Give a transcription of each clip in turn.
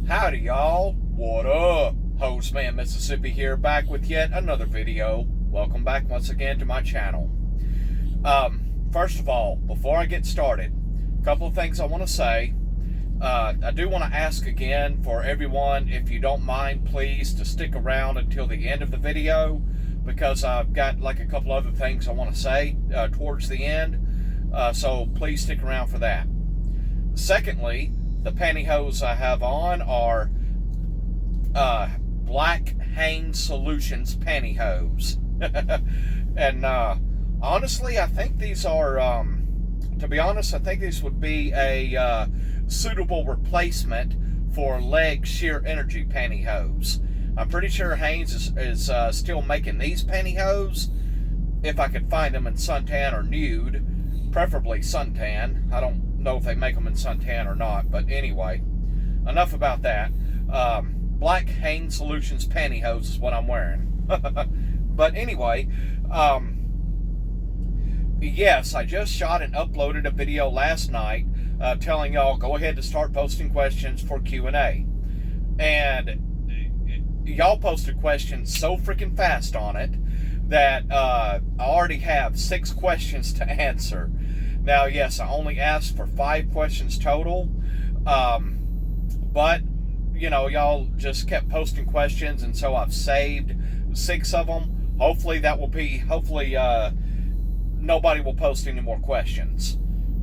Howdy y'all, what up? Hostman Mississippi here, back with yet another video. Welcome back once again to my channel. First of all, before I get started, a couple of things I want to say. I do want to ask again for everyone, if you don't mind, please, to stick around until the end of the video, because I've got like a couple other things I want to say towards the end, so please stick around for that. Secondly, the pantyhose I have on are Black Hanes Solutions pantyhose. And honestly, I think these are, to be honest, I think these would be a suitable replacement for leg sheer energy pantyhose. I'm pretty sure Hanes is still making these pantyhose, if I could find them in suntan or nude, preferably suntan. I don't know if they make them in suntan or not, but anyway, enough about that. Black Hanes Solutions pantyhose is what I'm wearing. But anyway, yes, I just shot and uploaded a video last night telling y'all go ahead to start posting questions for Q&A. And y'all posted questions so freaking fast on it that I already have 6 questions to answer. Now, yes, I only asked for 5 questions total, but, you know, y'all just kept posting questions, and so I've saved 6 of them. Hopefully that will be, nobody will post any more questions,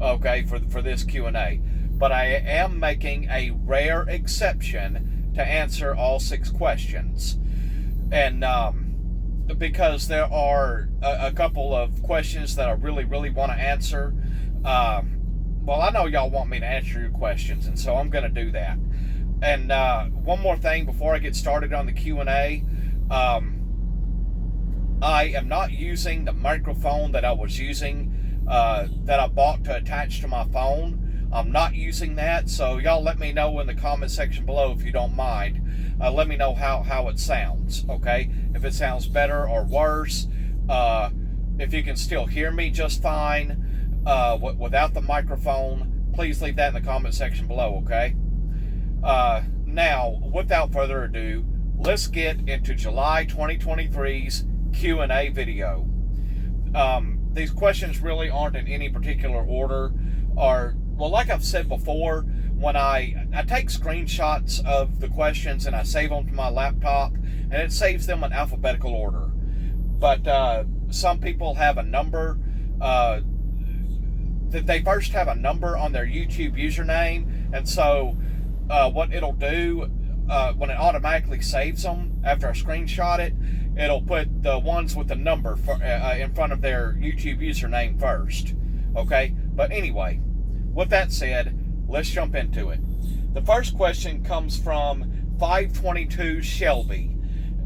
okay, for this Q&A. But I am making a rare exception to answer all 6 questions. And because there are a couple of questions that I really want to answer. Well, I know y'all want me to answer your questions, and so I'm going to do that. And one more thing before I get started on the Q&A. I am not using the microphone that I was using, that I bought to attach to my phone. I'm not using that, so y'all let me know in the comment section below if you don't mind. Let me know how it sounds, okay? If it sounds better or worse, if you can still hear me just fine without the microphone, please leave that in the comment section below, okay? Now, without further ado, let's get into July 2023's Q&A video. These questions really aren't in any particular order. Well, like I've said before, when I take screenshots of the questions and I save them to my laptop, and it saves them in alphabetical order. But some people have a number, that they first have a number on their YouTube username, and so what it'll do, when it automatically saves them after I screenshot it, it'll put the ones with the number in front of their YouTube username first. Okay? But anyway, with that said, let's jump into it. The first question comes from 522 Shelby.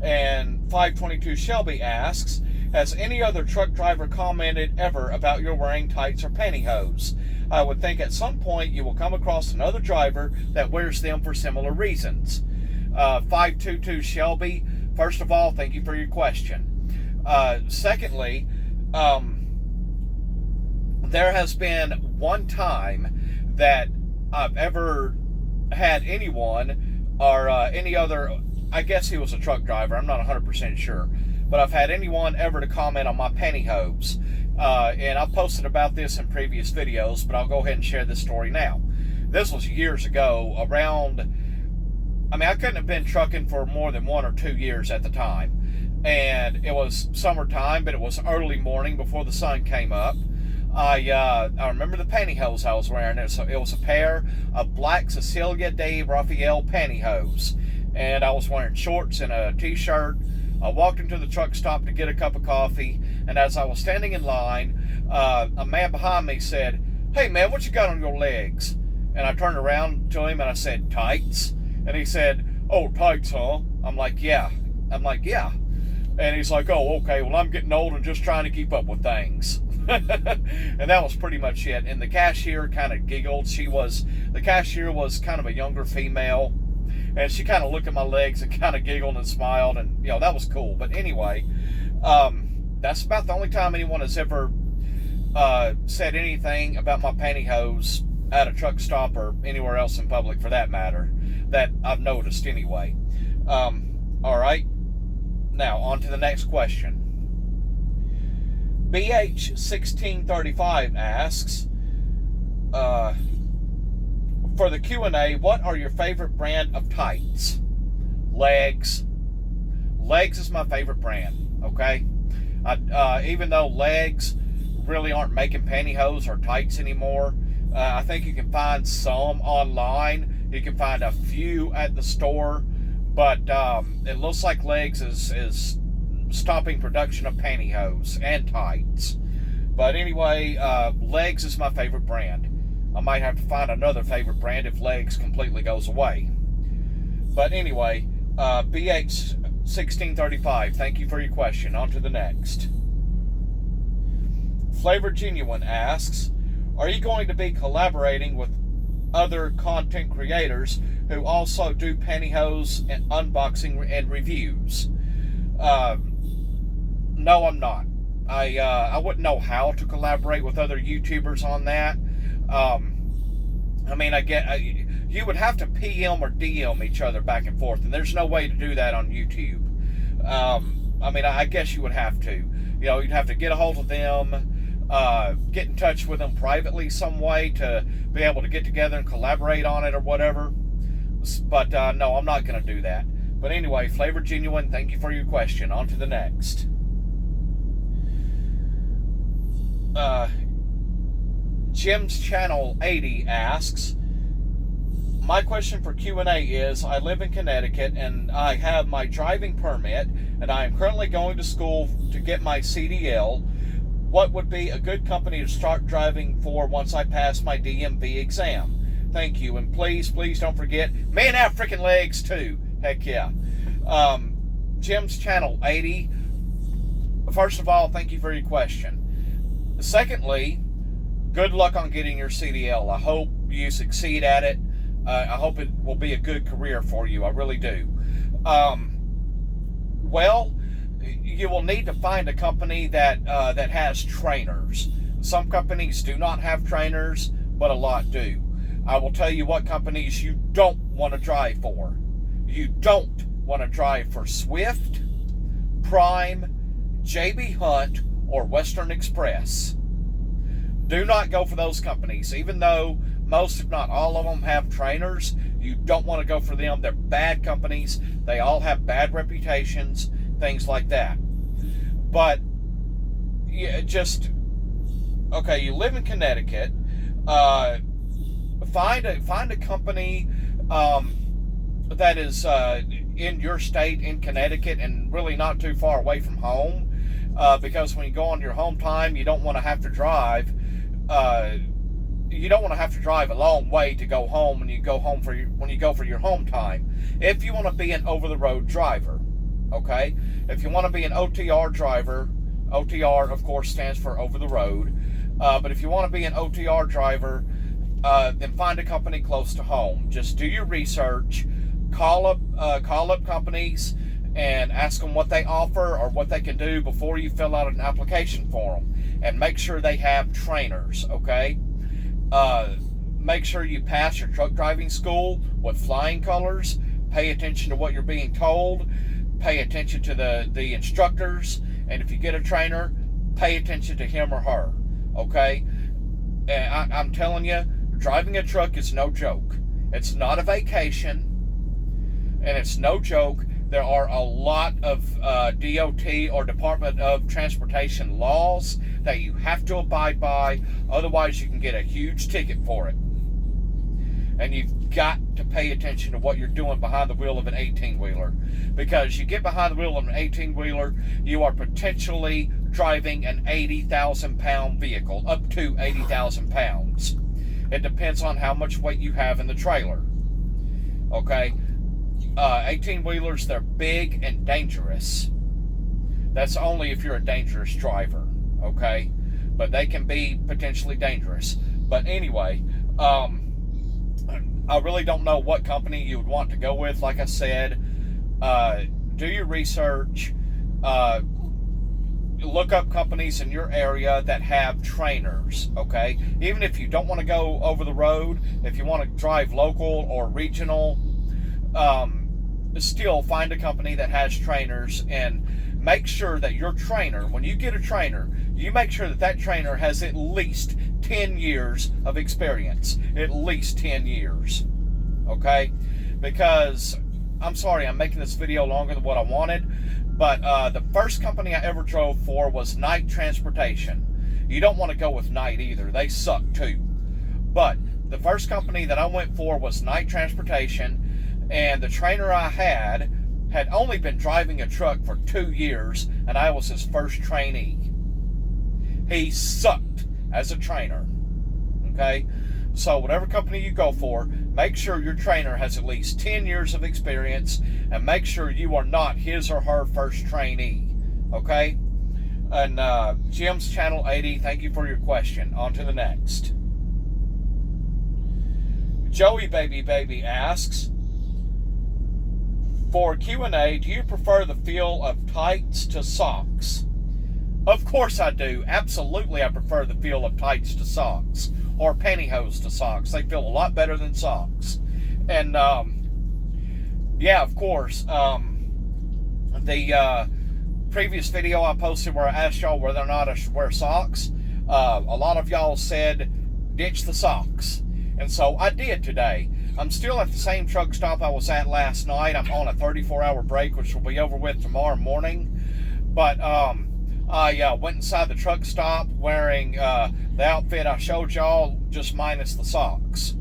And 522 Shelby asks, has any other truck driver commented ever about your wearing tights or pantyhose? I would think at some point you will come across another driver that wears them for similar reasons. 522 Shelby, first of all, thank you for your question. Secondly, there has been one time that I've ever had anyone, or any other, I guess he was a truck driver, I'm not 100% sure, but I've had anyone ever to comment on my pantyhose. And I've posted about this in previous videos, but I'll go ahead and share this story now. This was years ago, I couldn't have been trucking for more than 1 or 2 years at the time. And it was summertime, but it was early morning before the sun came up. I remember the pantyhose I was wearing. It was a pair of black Cecilia de Raphael pantyhose. And I was wearing shorts and a t-shirt. I walked into the truck stop to get a cup of coffee. And as I was standing in line, a man behind me said, "Hey man, what you got on your legs?" And I turned around to him and I said, "Tights." And he said, "Oh, tights, huh?" I'm like, "Yeah." And he's like, "Oh, okay, well, I'm getting old and just trying to keep up with things." And that was pretty much it. And the cashier kind of giggled. The cashier was kind of a younger female. And she kind of looked at my legs and kind of giggled and smiled. And, you know, that was cool. But anyway, that's about the only time anyone has ever said anything about my pantyhose at a truck stop or anywhere else in public for that matter, that I've noticed anyway. All right. Now, on to the next question. BH1635 asks, for the Q&A, what are your favorite brand of tights? Legs. Legs is my favorite brand, okay? Even though Legs really aren't making pantyhose or tights anymore, I think you can find some online. You can find a few at the store, but it looks like Legs is stopping production of pantyhose and tights. But anyway, Legs is my favorite brand. I might have to find another favorite brand if Legs completely goes away. But anyway, BH1635, thank you for your question. On to the next. Flavor Genuine asks, are you going to be collaborating with other content creators who also do pantyhose and unboxing and reviews? No, I'm not. I wouldn't know how to collaborate with other YouTubers on that. I mean, you would have to PM or DM each other back and forth, and there's no way to do that on YouTube. I mean, I guess you would have to. You know, you'd have to get a hold of them, get in touch with them privately some way to be able to get together and collaborate on it or whatever. But no, I'm not going to do that. But anyway, Flavor Genuine, thank you for your question. On to the next. Jim's Channel 80 asks, my question for Q&A is, I live in Connecticut and I have my driving permit and I am currently going to school to get my CDL. What would be a good company to start driving for once I pass my DMV exam? Thank you. And please don't forget, man, have freaking legs too. Heck yeah. Jim's Channel 80, first of all, thank you for your question. Secondly, good luck on getting your CDL. I hope you succeed at it. I hope it will be a good career for you. I really do. Well, you will need to find a company that has trainers. Some companies do not have trainers, but a lot do. I will tell you what companies you don't want to drive for. You don't want to drive for Swift, Prime, JB Hunt, or Western Express. Do not go for those companies. Even though most, if not all of them, have trainers, you don't want to go for them. They're bad companies. They all have bad reputations, things like that. But yeah, okay, you live in Connecticut. Find a company that is in your state in Connecticut and really not too far away from home. Because when you go on your home time, you don't want to have to drive. You don't want to have to drive a long way to go home when you go for your home time. If you want to be an over-the-road driver, okay. If you want to be an OTR driver, OTR of course stands for over the road. But if you want to be an OTR driver, then find a company close to home. Just do your research, call up companies, and ask them what they offer or what they can do before you fill out an application form. And make sure they have trainers, okay? Make sure you pass your truck driving school with flying colors. Pay attention to what you're being told. Pay attention to the instructors. And if you get a trainer, pay attention to him or her, okay? And I'm telling you, driving a truck is no joke. It's not a vacation, and it's no joke. There are a lot of DOT or Department of Transportation laws that you have to abide by. Otherwise, you can get a huge ticket for it. And you've got to pay attention to what you're doing behind the wheel of an 18-wheeler. Because you get behind the wheel of an 18-wheeler, you are potentially driving an 80,000-pound vehicle, up to 80,000 pounds. It depends on how much weight you have in the trailer. Okay? 18-wheelers, they're big and dangerous. That's only if you're a dangerous driver, okay? But they can be potentially dangerous. But anyway, I really don't know what company you would want to go with. Like I said, do your research. look up companies in your area that have trainers, okay? Even if you don't want to go over the road, if you want to drive local or regional, still find a company that has trainers, and make sure that your trainer, when you get a trainer, you make sure that that trainer has at least 10 years of experience. At least 10 years, okay? Because, I'm sorry, I'm making this video longer than what I wanted, but the first company I ever drove for was Knight Transportation. You don't want to go with Knight either. They suck too. But the first company that I went for was Knight Transportation, and the trainer I had only been driving a truck for 2 years, and I was his first trainee. He sucked as a trainer, okay? So whatever company you go for, make sure your trainer has at least 10 years of experience, and make sure you are not his or her first trainee, okay? And Jim's Channel 80, thank you for your question. On to the next. Joey Baby asks, for Q&A, do you prefer the feel of tights to socks? Of course I do. Absolutely I prefer the feel of tights to socks, or pantyhose to socks. They feel a lot better than socks. And, yeah, of course, the previous video I posted where I asked y'all whether or not I should wear socks, a lot of y'all said, ditch the socks. And so I did today. I'm still at the same truck stop I was at last night. I'm on a 34-hour break, which will be over with tomorrow morning. But I went inside the truck stop wearing the outfit I showed y'all, just minus the socks.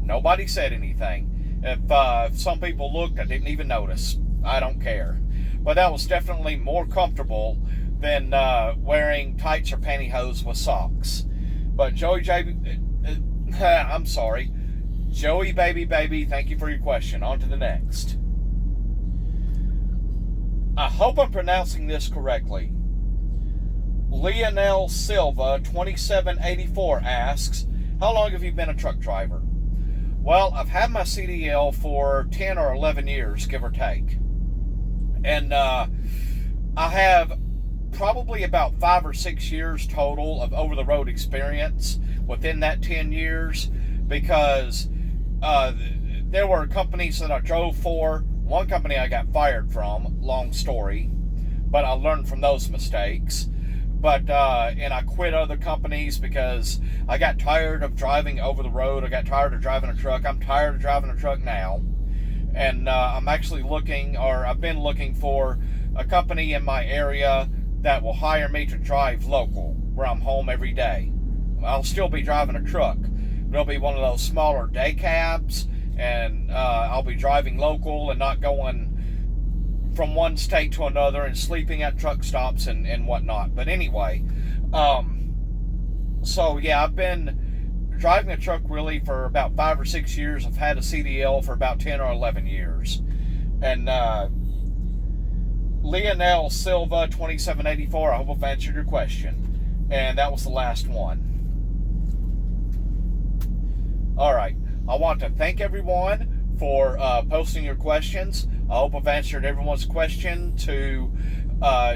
Nobody said anything. If some people looked, I didn't even notice. I don't care. But that was definitely more comfortable than wearing tights or pantyhose with socks. But Joey I'm sorry. Joey Baby, thank you for your question. On to the next. I hope I'm pronouncing this correctly. Leonel Silva 2784 asks, how long have you been a truck driver? Well, I've had my CDL for 10 or 11 years, give or take. And I have probably about 5 or 6 years total of over-the-road experience within that 10 years, because there were companies that I drove for. One company I got fired from, long story, but I learned from those mistakes. But and I quit other companies because I got tired of driving over the road. I got tired of driving a truck. I'm tired of driving a truck now. And I'm actually looking, or I've been looking for a company in my area that will hire me to drive local, where I'm home every day. I'll still be driving a truck. It'll be one of those smaller day cabs, and I'll be driving local and not going from one state to another and sleeping at truck stops and whatnot. But anyway, so yeah, I've been driving a truck really for about 5 or 6 years. I've had a CDL for about 10 or 11 years. And Leonel Silva 2784, I hope I've answered your question. And that was the last one. All right, I want to thank everyone for posting your questions. I hope I've answered everyone's question to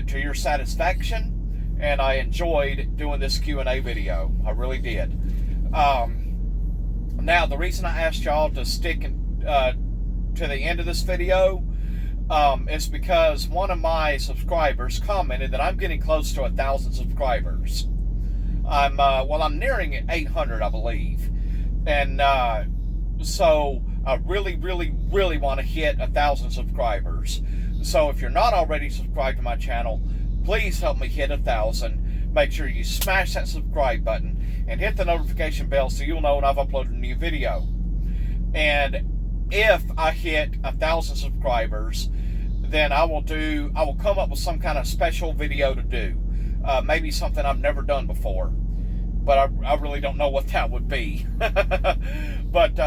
your satisfaction, and I enjoyed doing this Q&A video. I really did. Now, the reason I asked y'all to stick to the end of this video is because one of my subscribers commented that I'm getting close to 1,000 subscribers. I'm nearing 800, I believe. And so I really, really, really want to hit 1,000 subscribers. So if you're not already subscribed to my channel, please help me hit 1,000. Make sure you smash that subscribe button and hit the notification bell so you'll know when I've uploaded a new video. And if I hit 1,000 subscribers, then I will come up with some kind of special video to do. Maybe something I've never done before. But I really don't know what that would be. But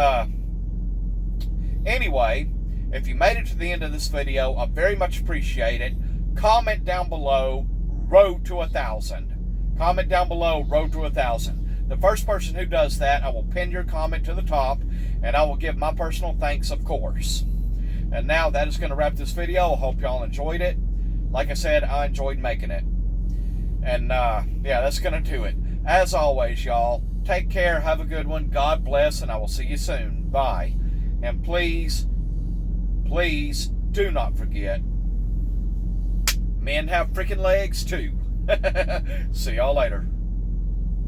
anyway, if you made it to the end of this video, I very much appreciate it. Comment down below, road to 1,000. Comment down below, road to 1,000. The first person who does that, I will pin your comment to the top, and I will give my personal thanks, of course. And now that is going to wrap this video. I hope y'all enjoyed it. Like I said, I enjoyed making it. And yeah, that's going to do it. As always, y'all, take care. Have a good one. God bless, and I will see you soon. Bye. And please, please do not forget, men have freaking legs too. See y'all later.